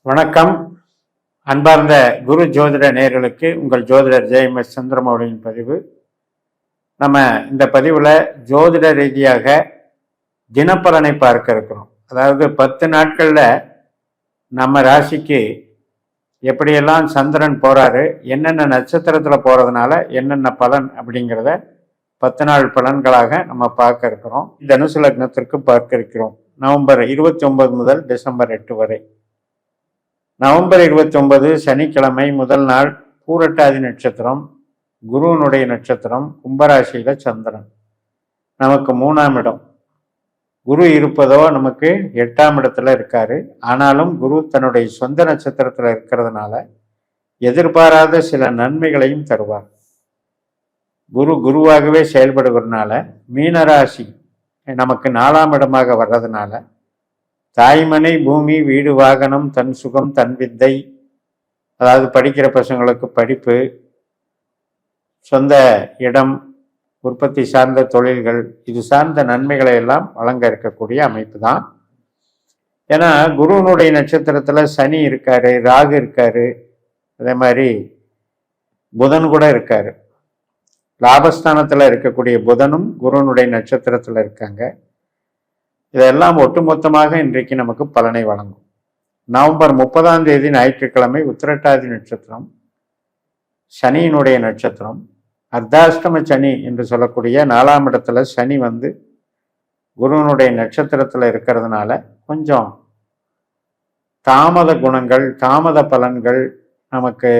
வணக்கம். அன்பார்ந்த குரு ஜோதிட நேயர்களுக்கு உங்கள் ஜோதிடர் ஜெயமஸ் சந்திரமௌலியின் பதிவு. நம்ம இந்த பதிவில் ஜோதிட ரீதியாக தினப்பலனை பார்க்க இருக்கிறோம். அதாவது 10 நாட்களில் நம்ம ராசிக்கு எப்படியெல்லாம் சந்திரன் போகிறாரு, என்னென்ன நட்சத்திரத்தில் போகிறதுனால என்னென்ன பலன் அப்படிங்கிறத 10 நாள் பலன்களாக நம்ம பார்க்க இருக்கிறோம். தனுசு லக்னத்திற்கு பார்க்க இருக்கிறோம். நவம்பர் 29 முதல் டிசம்பர் 8 வரை. நவம்பர் 29 சனிக்கிழமை முதல் நாள், பூரட்டாதி நட்சத்திரம், குருவனுடைய நட்சத்திரம், கும்பராசியில சந்திரன். நமக்கு 3ஆம் இடம். குரு இருப்பதோ நமக்கு 8ஆம் இடத்துல இருக்காரு. ஆனாலும் குரு தன்னுடைய சொந்த நட்சத்திரத்துல இருக்கிறதுனால எதிர்பாராத சில நன்மைகளையும் தருவார். குருவாகவே செயல்படுவதனால மீனராசி நமக்கு 4ஆம் இடமாக வர்றதுனால தாய்மனை, பூமி, வீடு, வாகனம், தன் சுகம், தன் வித்தை, அதாவது படிக்கிற பசங்களுக்கு படிப்பு, சொந்த இடம், உற்பத்தி சார்ந்த தொழில்கள், இது சார்ந்த நன்மைகளை எல்லாம் வழங்க இருக்கக்கூடிய அமைப்பு தான். ஏன்னா குருவனுடைய நட்சத்திரத்துல சனி இருக்காரு, ராகு இருக்காரு, அதே மாதிரி புதன் கூட இருக்காரு. லாபஸ்தானத்துல இருக்கக்கூடிய புதனும் குருவனுடைய நட்சத்திரத்துல இருக்காங்க. இதெல்லாம் ஒட்டுமொத்தமாக இன்றைக்கு நமக்கு பலனை வழங்கும். நவம்பர் 30ஆம் தேதி ஞாயிற்றுக்கிழமை உத்திரட்டாதி நட்சத்திரம், சனியினுடைய நட்சத்திரம். அர்த்தாஷ்டம சனி என்று சொல்லக்கூடிய 4ஆம் இடத்துல சனி வந்து குருவனுடைய நட்சத்திரத்துல இருக்கிறதுனால கொஞ்சம் தாமத குணங்கள், தாமத பலன்கள், நமக்கு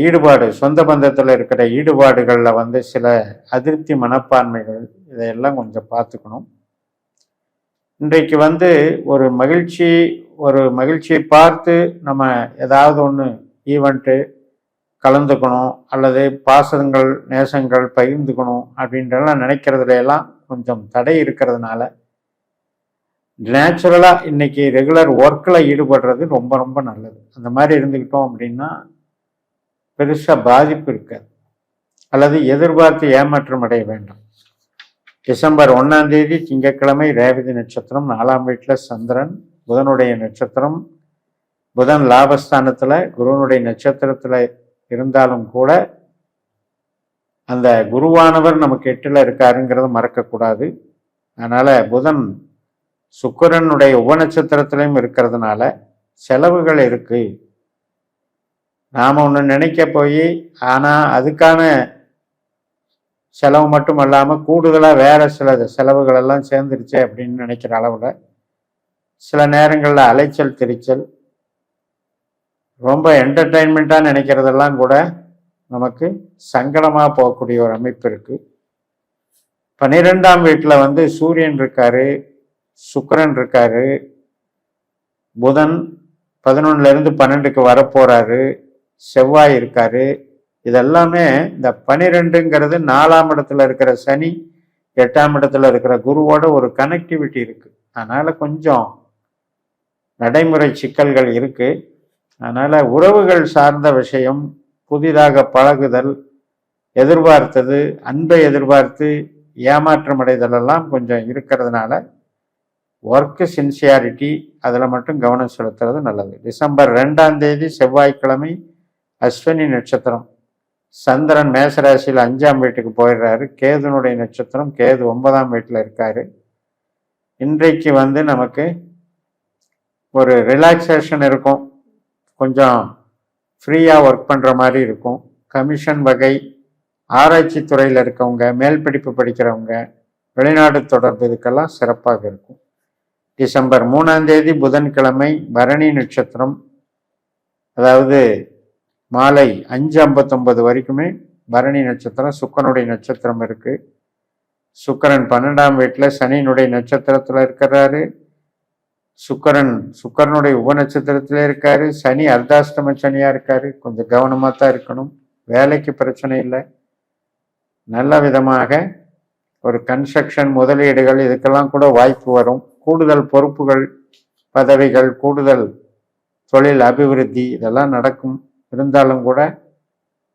ஈடுபாடு, சொந்த பந்தத்தில் இருக்கிற ஈடுபாடுகளில் வந்து சில அதிருப்தி மனப்பான்மைகள், இதையெல்லாம் கொஞ்சம் பார்த்துக்கணும். இன்றைக்கு வந்து ஒரு மகிழ்ச்சியை பார்த்து நம்ம ஏதாவது ஒன்று ஈவெண்ட்டு கலந்துக்கணும், அல்லது பாசங்கள், நேசங்கள் பகிர்ந்துக்கணும் அப்படின்றலாம் நினைக்கிறதுல எல்லாம் கொஞ்சம் தடை இருக்கிறதுனால நேச்சுரலாக இன்னைக்கு ரெகுலர் ஒர்க்கில் ஈடுபடுறது ரொம்ப ரொம்ப நல்லது. அந்த மாதிரி இருந்துக்கிட்டோம் அப்படின்னா பெருசாக பாதிப்பு இருக்காது, அல்லது எதிர்பார்த்து ஏமாற்றம் அடைய வேண்டாம். டிசம்பர் 1ஆம் தேதி திங்கட்கிழமை ரேவதி நட்சத்திரம், 4ஆம் வீட்டில் சந்திரன், புதனுடைய நட்சத்திரம். புதன் லாபஸ்தானத்தில் குருவனுடைய நட்சத்திரத்தில் இருந்தாலும் கூட அந்த குருவானவர் நமக்கு 8ல் இருக்காருங்கிறத மறக்கக்கூடாது. அதனால புதன் சுக்கிரனுடைய உபநட்சத்திரத்திலையும் இருக்கிறதுனால செலவுகள் இருக்கு. நாம ஒன்று நினைக்க போய் ஆனால் அதுக்கான செலவு மட்டும் இல்லாமல் கூடுதலாக வேற சில செலவுகள் எல்லாம் சேர்ந்துருச்சு அப்படின்னு நினைக்கிற அளவில் சில நேரங்களில் அலைச்சல், திரிச்சல், ரொம்ப என்டர்டெயின்மெண்ட்டாக நினைக்கிறதெல்லாம் கூட நமக்கு சங்கடமாக போகக்கூடிய ஒரு அமைப்பு இருக்குது. 12ஆம் வீட்டில் வந்து சூரியன் இருக்காரு, சுக்கிரன் இருக்காரு, புதன் 11லேருந்து 12க்கு வரப்போறாரு, செவ்வாய் இருக்காரு. இதெல்லாமே இந்த 12ங்கிறது 4ஆம் இடத்துல இருக்கிற சனி, 8ஆம் இடத்துல இருக்கிற குருவோட ஒரு கனெக்டிவிட்டி இருக்கு. அதனால கொஞ்சம் நடைமுறை சிக்கல்கள் இருக்கு. அதனால உறவுகள் சார்ந்த விஷயம், புதிதாக பழகுதல், எதிர்பார்த்தது, அன்பை எதிர்பார்த்து ஏமாற்றம் அடைதலெல்லாம் கொஞ்சம் இருக்கிறதுனால ஒர்க்கு சின்சியாரிட்டி அதில் மட்டும் கவனம் செலுத்துறது நல்லது. டிசம்பர் 2ஆம் தேதி செவ்வாய்க்கிழமை அஸ்வினி நட்சத்திரம், சந்திரன் மேசராசியில் 5ஆம் வீட்டுக்கு போயிடுறாரு. கேதுனுடைய நட்சத்திரம், கேது 9ஆம் வீட்டில் இருக்காரு. இன்றைக்கு வந்து நமக்கு ஒரு ரிலாக்ஸேஷன் இருக்கும், கொஞ்சம் ஃப்ரீயாக ஒர்க் பண்ணுற மாதிரி இருக்கும். கமிஷன் வகை, ஆராய்ச்சி துறையில் இருக்கவங்க, மேல் படிப்பு படிக்கிறவங்க, வெளிநாடு தொடர்பு, இதுக்கெல்லாம் சிறப்பாக இருக்கும். டிசம்பர் 3ஆம் தேதி புதன்கிழமை பரணி நட்சத்திரம், அதாவது மாலை 5:59 வரைக்குமே பரணி நட்சத்திரம், சுக்கிரனுடைய நட்சத்திரம் இருக்கு. சுக்கிரன் 12ஆம் வீட்டில் சனியினுடைய நட்சத்திரத்தில் இருக்கிறாரு. சுக்கிரனுடைய உபநட்சத்திரத்துல இருக்காரு. சனி அர்த்தாஷ்டம சனியா இருக்காரு. கொஞ்சம் கவனமாக தான் இருக்கணும். வேலைக்கு பிரச்சனை இல்லை. நல்ல விதமாக ஒரு கன்ஸ்ட்ரக்ஷன், முதலீடுகள், இதுக்கெல்லாம் கூட வாய்ப்பு வரும். கூடுதல் பொறுப்புகள், பதவிகள், கூடுதல் தொழில் அபிவிருத்தி, இதெல்லாம் நடக்கும். இருந்தாலும் கூட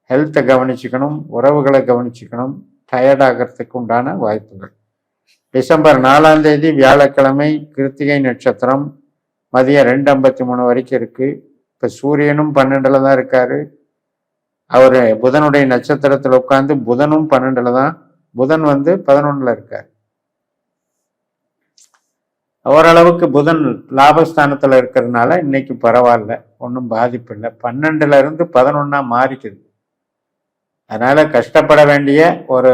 ஹெல்த்தை கவனிச்சுக்கணும், உறவுகளை கவனிச்சுக்கணும். டயர்டாகிறதுக்கு உண்டான வாய்ப்புகள். டிசம்பர் 4ஆம் தேதி வியாழக்கிழமை கிருத்திகை நட்சத்திரம், மதியம் 2:53 வரைக்கும் இருக்கு. இப்போ சூரியனும் 12ல் தான் இருக்காரு. அவர் புதனுடைய நட்சத்திரத்தில் உட்கார்ந்து புதனும் 12ல் தான், புதன் 11ல் இருக்கார். ஓரளவுக்கு புதன் லாபஸ்தானத்தில் இருக்கிறதுனால இன்னைக்கு பரவாயில்ல, ஒன்றும் பாதிப்பு இல்லை. 12ல் இருந்து 11ஆ மாறிக்குது. அதனால கஷ்டப்பட வேண்டிய ஒரு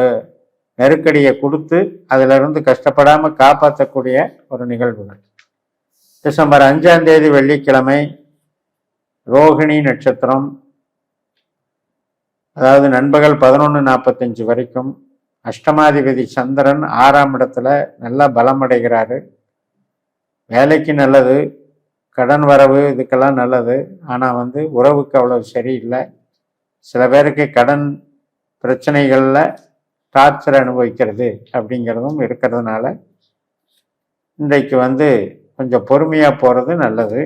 நெருக்கடியை கொடுத்து அதுல இருந்து கஷ்டப்படாம காப்பாற்றக்கூடிய ஒரு நிகழ்வுகள். டிசம்பர் 5ஆம் தேதி வெள்ளிக்கிழமை ரோகிணி நட்சத்திரம், அதாவது நண்பகல் 11:45 வரைக்கும். அஷ்டமாதிபதி சந்திரன் 6ஆம் இடத்துல நல்லா பலம் அடைகிறாரு. வேலைக்கு நல்லது, கடன் வரவு இதுக்கெல்லாம் நல்லது. ஆனால் உறவுக்கு அவ்வளவு சரியில்லை. சில பேருக்கு கடன் பிரச்சனைகளில் டார்ச்சர் அனுபவிக்கிறது அப்படிங்கிறதும் இருக்கிறதுனால இன்றைக்கு கொஞ்சம் பொறுமையாக போகிறது நல்லது.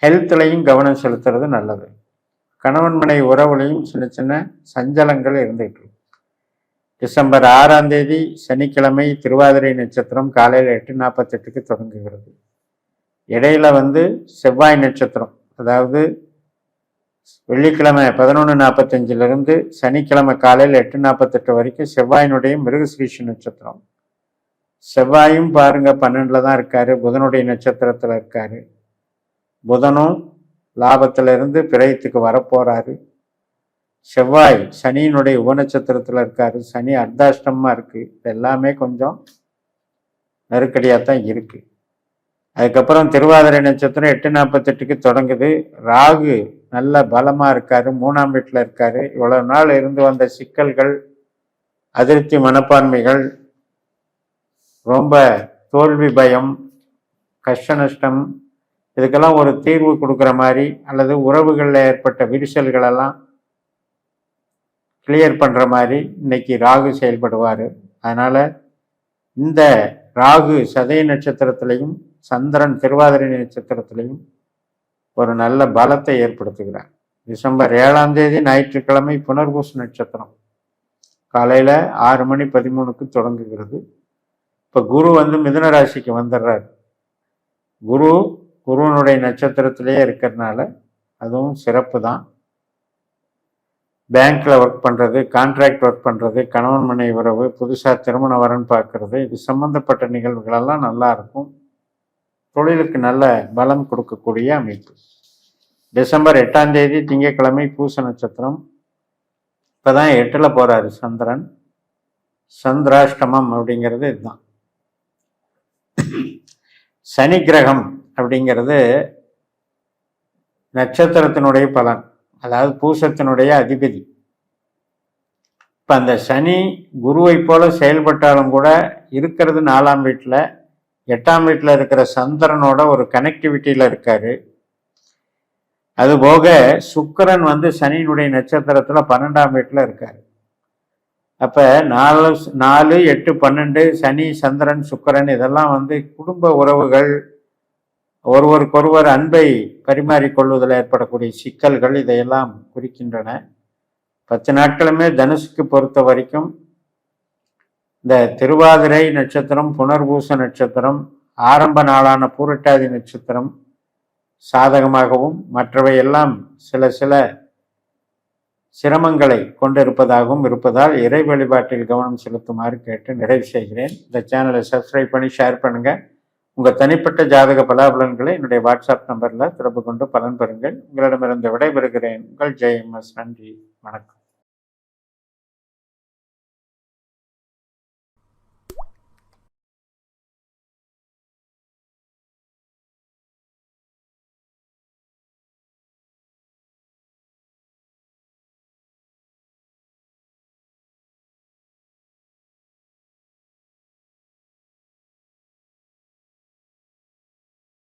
ஹெல்த்லையும் கவனம் செலுத்துறது நல்லது. கணவன் மனைவி உறவுலையும் சின்ன சின்ன சஞ்சலங்கள் இருந்துகிட்டு இருக்கு. டிசம்பர் 6ஆம் தேதி சனிக்கிழமை திருவாதிரை நட்சத்திரம் காலையில் 8:48க்கு தொடங்குகிறது. இடையில செவ்வாய் நட்சத்திரம், அதாவது வெள்ளிக்கிழமை 11:45 சனிக்கிழமை காலையில் 8:48 வரைக்கும் செவ்வாயினுடைய மிருகசீரிஷ நட்சத்திரம். செவ்வாயும் பாருங்க 12ல் தான் இருக்காரு, புதனுடைய நட்சத்திரத்தில் இருக்காரு. புதனும் லாபத்திலிருந்து பிரயத்துக்கு வரப்போறாரு. செவ்வாய் சனியினுடைய உபநட்சத்திரத்தில் இருக்காரு. சனி அர்த்தாஷ்டமா இருக்கு. எல்லாமே கொஞ்சம் நெருக்கடியாக தான் இருக்கு. அதுக்கப்புறம் திருவாதிரை நட்சத்திரம் 8:48க்கு தொடங்குது. ராகு நல்ல பலமா இருக்காரு, 3ஆம் வீட்டில் இருக்காரு. இவ்வளவு நாள் இருந்து வந்த சிக்கல்கள், அதிருப்தி மனப்பான்மைகள், ரொம்ப தோல்வி பயம், கஷ்ட நஷ்டம், இதுக்கெல்லாம் ஒரு தீர்வு கொடுக்குற மாதிரி அல்லது உறவுகளில் ஏற்பட்ட விரிசல்களெல்லாம் கிளியர் பண்ற மாதிரி இன்னைக்கு ராகு செயல்படுவார். அதனால இந்த ராகு சதய நட்சத்திரத்திலையும் சந்திரன் திருவாதிரை நட்சத்திரத்திலையும் ஒரு நல்ல பலத்தை ஏற்படுத்துகிறார். டிசம்பர் 7ஆம் தேதி ஞாயிற்றுக்கிழமை புனர்பூச நட்சத்திரம் காலையில் 6:13க்கு தொடங்குகிறது. இப்போ குரு மிதுன ராசிக்கு வந்துடுறாரு. குருவனுடைய நட்சத்திரத்திலேயே இருக்கிறதுனால அதுவும் சிறப்பு தான். பேங்க்ல ஒர்க் பண்ணுறது, கான்ட்ராக்ட் ஒர்க் பண்ணுறது, கணவன் மனைவி உறவு, புதுசாக திருமண வரன் பார்க்கறது, இது சம்பந்தப்பட்ட நிகழ்வுகளெல்லாம் நல்லா இருக்கும். தொழிலுக்கு நல்ல பலம் கொடுக்கக்கூடிய அமைப்பு. டிசம்பர் 8ஆம் தேதி திங்கட்கிழமை பூச நட்சத்திரம். இப்போதான் 8ல் போறாரு சந்திரன். சந்திராஷ்டமம் அப்படிங்கிறது இதுதான். சனி கிரகம் அப்படிங்கிறது நட்சத்திரத்தினுடைய பலன், அதாவது பூசத்தினுடைய அதிபதி. இப்போ அந்த சனி குருவை போல செயல்பட்டாலும் கூட இருக்கிறது 4ஆம் வீட்டில், 8ஆம் வீட்டில் இருக்கிற சந்திரனோட ஒரு கனெக்டிவிட்டியில் இருக்காரு. அதுபோக சுக்கிரன் சனியினுடைய நட்சத்திரத்தில் 12ஆம் வீட்டில் இருக்காரு. அப்போ 4, 8, 12 சனி, சந்திரன், சுக்கிரன் இதெல்லாம் குடும்ப உறவுகள், ஒருவருக்கொருவர் அன்பை பரிமாறிக்கொள்வதில் ஏற்படக்கூடிய சிக்கல்கள் இதையெல்லாம் குறிக்கின்றன. 10 நாட்களுமே தனுசுக்கு பொறுத்த வரைக்கும் இந்த திருவாதிரை நட்சத்திரம், புனர்பூச நட்சத்திரம், ஆரம்ப நாளான பூரட்டாதி நட்சத்திரம் சாதகமாகவும் மற்றவை எல்லாம் சில சிரமங்களை கொண்டிருப்பதாகவும் இருப்பதால் இறை வழிபாட்டில் கவனம் செலுத்துமாறு கேட்டு நிறைவு செய்கிறேன். இந்த சேனலை சப்ஸ்கிரைப் பண்ணி ஷேர் பண்ணுங்க. உங்கள் தனிப்பட்ட ஜாதக பலாபலன்களை என்னுடைய வாட்ஸ்அப் நம்பரில் தொடர்பு கொண்டு பலன் பெறுங்கள். உங்களிடமிருந்து விடைபெறுகிறேன். உங்கள் ஜெயம்எஸ். நன்றி, வணக்கம்.